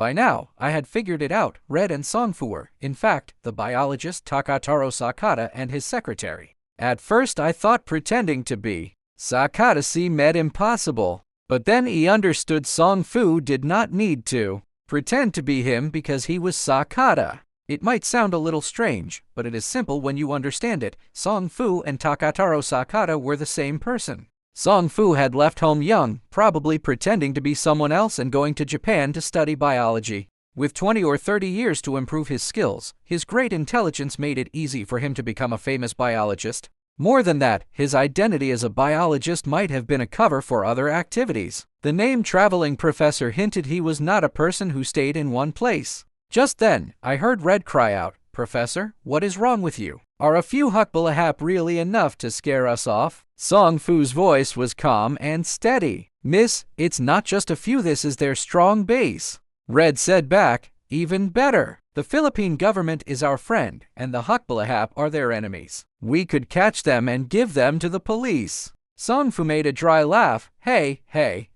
By now, I had figured it out. Red and Songfu were, in fact, the biologist Takataro Sakata and his secretary. At first I thought pretending to be Sakata seemed impossible, but then he understood Songfu did not need to pretend to be him because he was Sakata. It might sound a little strange, but it is simple when you understand it. Songfu and Takataro Sakata were the same person. Songfu had left home young, probably pretending to be someone else and going to Japan to study biology. With 20 or 30 years to improve his skills, his great intelligence made it easy for him to become a famous biologist. More than that, his identity as a biologist might have been a cover for other activities. The name traveling professor hinted he was not a person who stayed in one place. Just then, I heard Red cry out, "Professor, what is wrong with you? Are a few hukbalahap really enough to scare us off?" Songfu's voice was calm and steady. "Miss, it's not just a few, this is their strong base." Red said back, "Even better. The Philippine government is our friend, and the hukbalahap are their enemies. We could catch them and give them to the police." Songfu made a dry laugh, hey,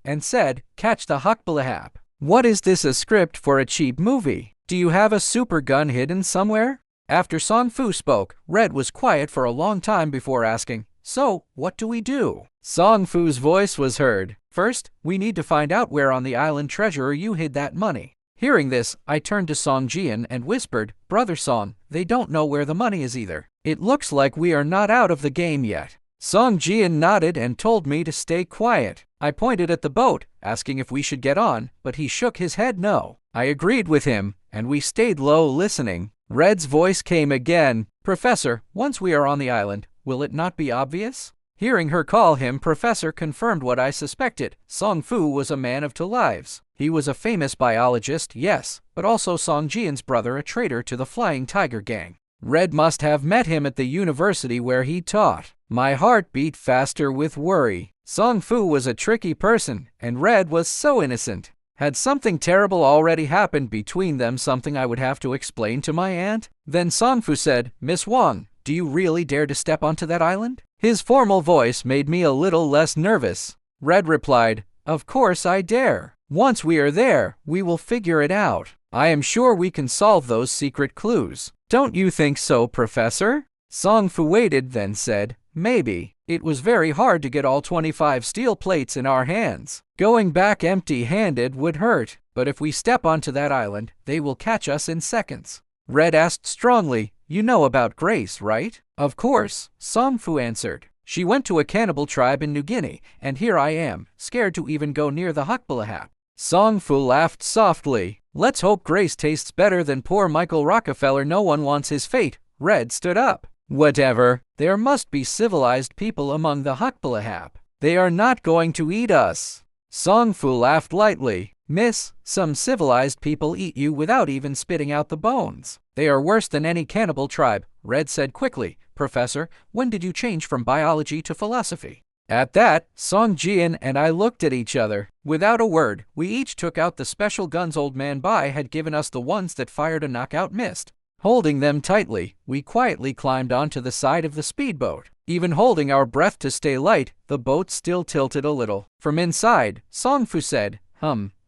and said, "Catch the hukbalahap. What is this, a script for a cheap movie? Do you have a super gun hidden somewhere?" After Songfu spoke, Red was quiet for a long time before asking, "So, what do we do?" Songfu's voice was heard. "First, we need to find out where on the island treasurer you hid that money." Hearing this, I turned to Song Jian and whispered, "Brother Song, they don't know where the money is either. It looks like we are not out of the game yet." Song Jian nodded and told me to stay quiet. I pointed at the boat, asking if we should get on, but he shook his head no. I agreed with him, and we stayed low listening. Red's voice came again, "Professor, once we are on the island, will it not be obvious?" Hearing her call him Professor confirmed what I suspected. Songfu was a man of two lives. He was a famous biologist, yes, but also Song Jian's brother, a traitor to the Flying Tiger Gang. Red must have met him at the university where he taught. My heart beat faster with worry. Songfu was a tricky person, and Red was so innocent. Had something terrible already happened between them, something I would have to explain to my aunt? Then Songfu said, "Miss Wang, do you really dare to step onto that island?" His formal voice made me a little less nervous. Red replied, "Of course I dare. Once we are there, we will figure it out. I am sure we can solve those secret clues. Don't you think so, Professor?" Songfu waited, then said, "Maybe. It was very hard to get all 25 steel plates in our hands. Going back empty-handed would hurt, but if we step onto that island, they will catch us in seconds." Red asked strongly, "You know about Grace, right?" "Of course," Songfu answered. "She went to a cannibal tribe in New Guinea, and here I am, scared to even go near the hukbalahap." Songfu laughed softly. "Let's hope Grace tastes better than poor Michael Rockefeller. No one wants his fate." Red stood up. "Whatever. There must be civilized people among the hukbalahap. They are not going to eat us." Songfu laughed lightly. "Miss, some civilized people eat you without even spitting out the bones. They are worse than any cannibal tribe." Red said quickly, "Professor, when did you change from biology to philosophy?" At that, Song Jian and I looked at each other. Without a word, we each took out the special guns old man Bai had given us, the ones that fired a knockout mist. Holding them tightly, we quietly climbed onto the side of the speedboat. Even holding our breath to stay light, the boat still tilted a little. From inside, Songfu said,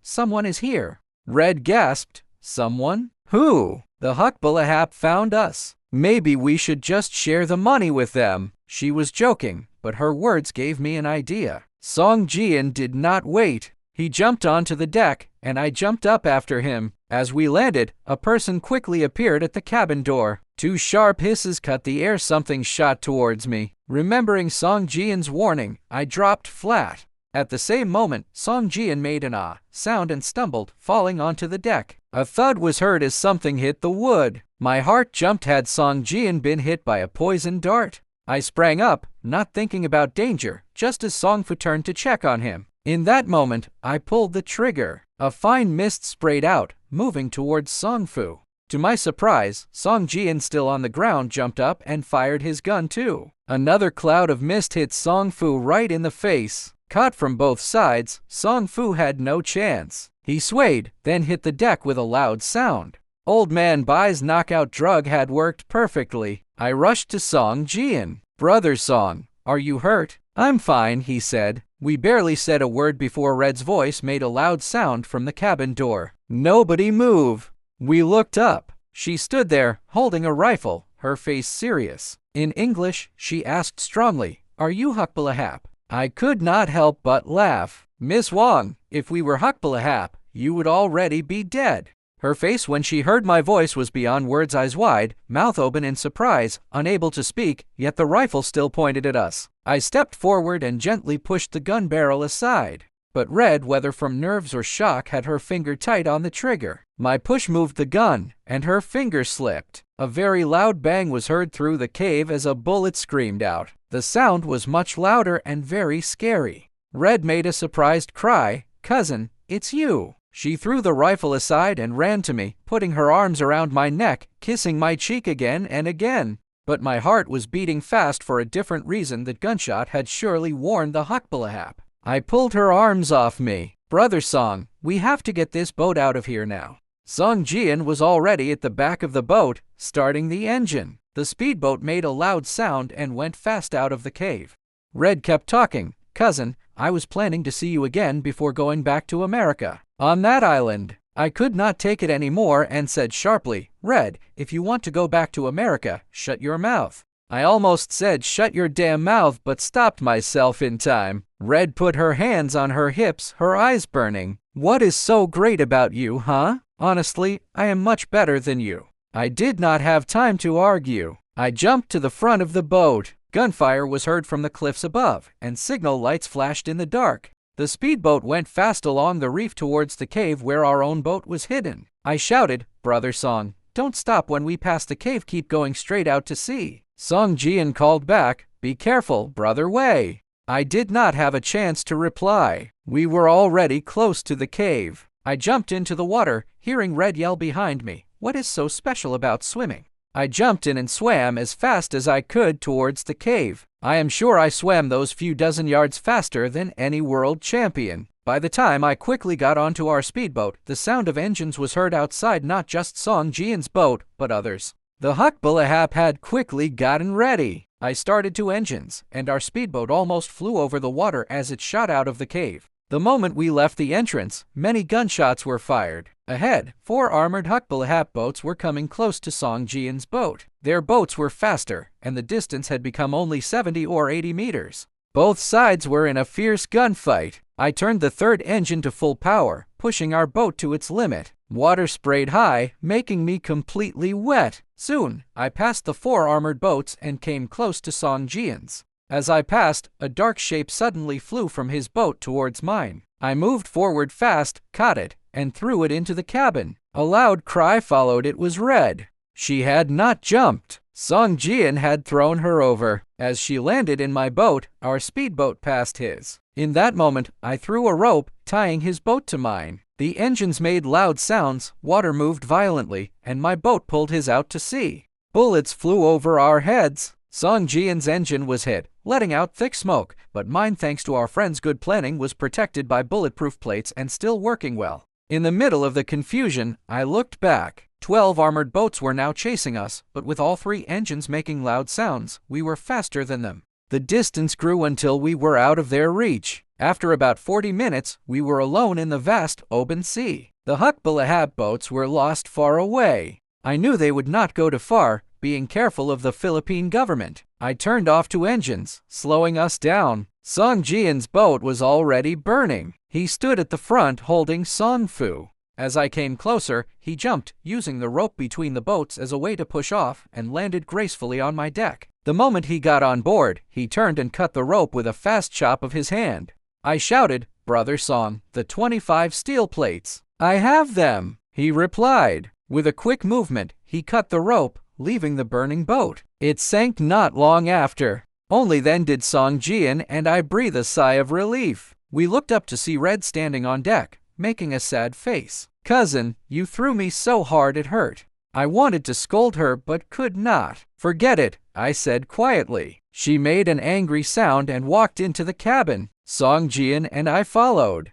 "Someone is here." Red gasped, "Someone? Who?" "The hukbalahap found us. Maybe we should just share the money with them." She was joking, but her words gave me an idea. Song Jian did not wait. He jumped onto the deck, and I jumped up after him. As we landed, a person quickly appeared at the cabin door. Two sharp hisses cut the air. Something shot towards me. Remembering Song Jian's warning, I dropped flat. At the same moment, Song Jian made an ah sound and stumbled, falling onto the deck. A thud was heard as something hit the wood. My heart jumped. Had Song Jian been hit by a poison dart? I sprang up, not thinking about danger, just as Songfu turned to check on him. In that moment, I pulled the trigger. A fine mist sprayed out, moving towards Songfu. To my surprise, Song Jian, still on the ground, jumped up and fired his gun too. Another cloud of mist hit Songfu right in the face. Caught from both sides, Songfu had no chance. He swayed, then hit the deck with a loud sound. Old man Bai's knockout drug had worked perfectly. I rushed to Song Jian. "Brother Song, are you hurt?" "I'm fine," he said. We barely said a word before Red's voice made a loud sound from the cabin door. Nobody move. We looked up. She stood there, holding a rifle, her face serious. In English, she asked strongly, "Are you Hukbalahap?" I could not help but laugh. "Miss Wong, if we were Hukbalahap, you would already be dead." Her face when she heard my voice was beyond words, eyes wide, mouth open in surprise, unable to speak, yet the rifle still pointed at us. I stepped forward and gently pushed the gun barrel aside. But Red, whether from nerves or shock, had her finger tight on the trigger. My push moved the gun, and her finger slipped. A very loud bang was heard through the cave as a bullet screamed out. The sound was much louder and very scary. Red made a surprised cry, "Cousin, it's you." She threw the rifle aside and ran to me, putting her arms around my neck, kissing my cheek again and again. But my heart was beating fast for a different reason. That gunshot had surely warned the Hukbalahap. I pulled her arms off me. "Brother Song, we have to get this boat out of here now." Song Jian was already at the back of the boat, starting the engine. The speedboat made a loud sound and went fast out of the cave. Red kept talking, "Cousin, I was planning to see you again before going back to America. On that island." I could not take it anymore and said sharply, "Red, if you want to go back to America, shut your mouth." I almost said "shut your damn mouth," but stopped myself in time. Red put her hands on her hips, her eyes burning. "What is so great about you, huh? Honestly, I am much better than you." I did not have time to argue. I jumped to the front of the boat. Gunfire was heard from the cliffs above, and signal lights flashed in the dark. The speedboat went fast along the reef towards the cave where our own boat was hidden. I shouted, "Brother Song, don't stop when we pass the cave, keep going straight out to sea." Song Jian called back, "Be careful, Brother Wei." I did not have a chance to reply. We were already close to the cave. I jumped into the water, hearing Red yell behind me, "What is so special about swimming?" I jumped in and swam as fast as I could towards the cave. I am sure I swam those few dozen yards faster than any world champion. By the time I quickly got onto our speedboat, the sound of engines was heard outside, not just Song Jian's boat, but others. The Hukbalahap had quickly gotten ready. I started 2 engines, and our speedboat almost flew over the water as it shot out of the cave. The moment we left the entrance, many gunshots were fired. Ahead, 4 armored Hukbalahap boats were coming close to Song Jian's boat. Their boats were faster, and the distance had become only 70 or 80 meters. Both sides were in a fierce gunfight. I turned the 3rd engine to full power, pushing our boat to its limit. Water sprayed high, making me completely wet. Soon, I passed the 4 armored boats and came close to Song Jian's. As I passed, a dark shape suddenly flew from his boat towards mine. I moved forward fast, caught it, and threw it into the cabin. A loud cry followed. It was Red. She had not jumped. Song Jian had thrown her over. As she landed in my boat, our speedboat passed his. In that moment, I threw a rope, tying his boat to mine. The engines made loud sounds, water moved violently, and my boat pulled his out to sea. Bullets flew over our heads. Song Jian's engine was hit, letting out thick smoke, but mine, thanks to our friend's good planning, was protected by bulletproof plates and still working well. In the middle of the confusion, I looked back. 12 armored boats were now chasing us, but with all 3 engines making loud sounds, we were faster than them. The distance grew until we were out of their reach. After about 40 minutes, we were alone in the vast open sea. The Hukbalahap boats were lost far away. I knew they would not go too far, being careful of the Philippine government. I turned off 2 engines, slowing us down. Song Jian's boat was already burning. He stood at the front holding Song Fu. As I came closer, he jumped, using the rope between the boats as a way to push off, and landed gracefully on my deck. The moment he got on board, he turned and cut the rope with a fast chop of his hand. I shouted, "Brother Song, the 25 steel plates." "I have them," he replied. With a quick movement, he cut the rope, leaving the burning boat. It sank not long after. Only then did Song Jian and I breathe a sigh of relief. We looked up to see Red standing on deck, making a sad face. "Cousin, you threw me so hard it hurt." I wanted to scold her but could not. "Forget it," I said quietly. She made an angry sound and walked into the cabin. Song Jian and I followed.